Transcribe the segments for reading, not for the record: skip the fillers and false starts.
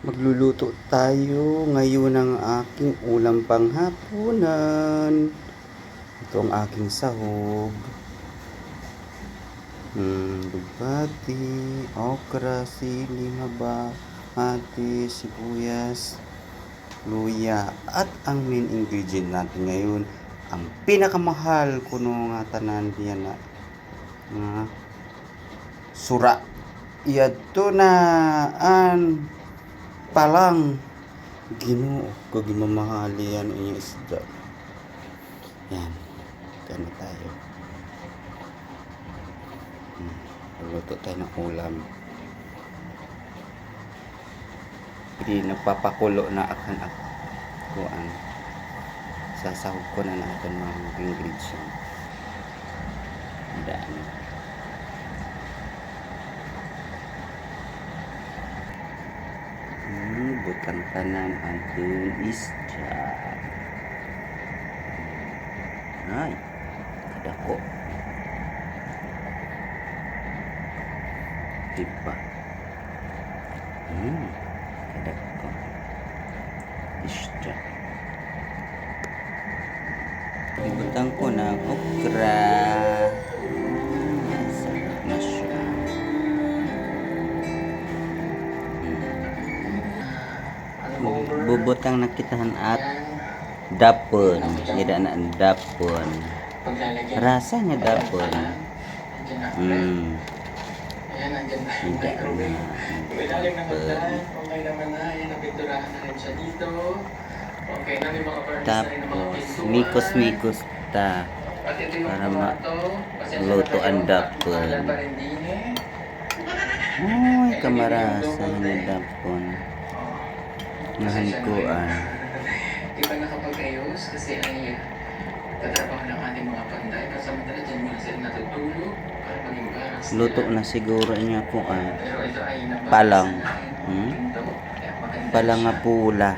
Magluluto tayo ngayon ng aking ulam panghapunan. Ito ang aking sahog. Lubati, okra, sili, haba, ate, sibuyas, luya. At ang main ingredient natin ngayon, ang pinakamahal kuno nga tanan diyan na sura. Ito na an palang Ginoo ko gimamahali yan inyong isda. Yan, kaya tayo. Luto tayo ng ulam. Hindi nagpapakulo na akan ako. Kuan. Sasahog ko na natin mga ingredients. Daan. Butang tanan ang isda. Ay, kadako. Diba? Kadako. Isda. Ibutang ko ng okra. Sarap na siya. Bubutang nakitahan at dapon. Ida na dapon. Rasanya dapon. Ayan, nandiyan na. Ida na. Ilalim naman dyan. Okay naman na. Ayan, napinturahan na rin siya dito. Okay na, may mga furnace na rin ng mga Tapos pintuan. mikos-mikos ta. At ito yung Para tomato. luto ang dapon. Pangalan pa rin din eh. Ay, kamarasa na dapon. Nahankuan. Di ba nakapag-ayos? Kasi ay tatrabaho ng ating mga panday. Kasamantala dyan muna sila natutulog para maging balance. Luto na siguro niya ko Pero ito ay nabasa palang. na yung pinto. Kaya maganda Palang nga siya. pula.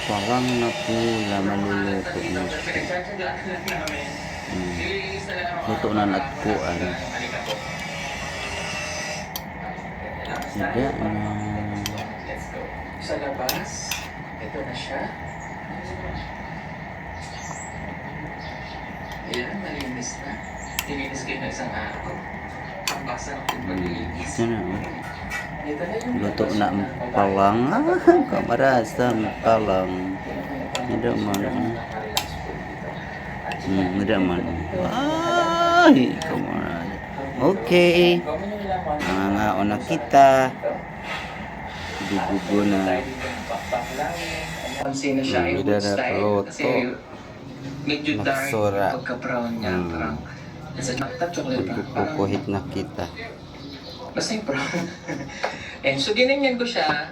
Palang na pula, maluluto na siya. Pinagtsatsagaan lang namin. Nililinis na lang ang mga Luto na nagkuan. Tidak na. Let's go. Sa labas, ito na siya. Ayan, malinis na. Nilinis kayo na isang araw. Pagbasan ng paglilinis. Ito na. Ito na yung Luto na ang palang. Kamarasa ang palang. Hindi man. Hindi man. Ay, kamarasa. Okay. Nangangaon na kita. Bubugo na. Pansin na siya ay Hindi wood na style puluto. kasi medyo dark Naksura. yung pagka-brown niya. Parang nasa chocolate pa. Parang Pupuhit na kita. basta yung brown. And so ginanyan ko siya.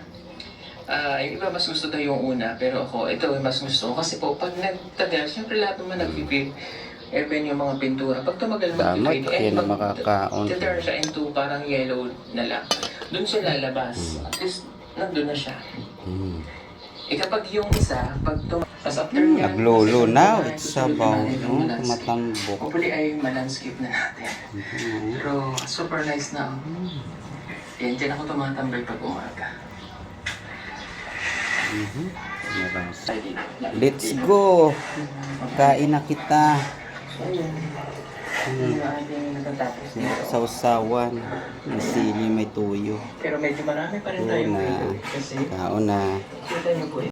Yung iba mas gusto daw yung una, pero ako, ito mas gusto ko. Kasi po, pag nagtagal, syempre lahat naman nagpipit. Even yung mga pintura. Pag tumagal Tama, mag-fade, kaya na makakaon. titurn siya into parang yellow na lang. Doon siya lalabas. At least, nandun na siya. Kapag yung isa, pag tas after niya, Naglolo now. kasi It's susunod about na natin yung malandscape. matambok. Hopefully ay malandscape na natin. Pero super nice na. Yan, dyan ako tumatambay pag umaga. Let's go. Kain na kita. So, yun. Yung ating natatapos dito. Sausawan. May sili, may tuyo. Pero medyo marami pa rin tayo Una. kasi Kaon na. kita niyo po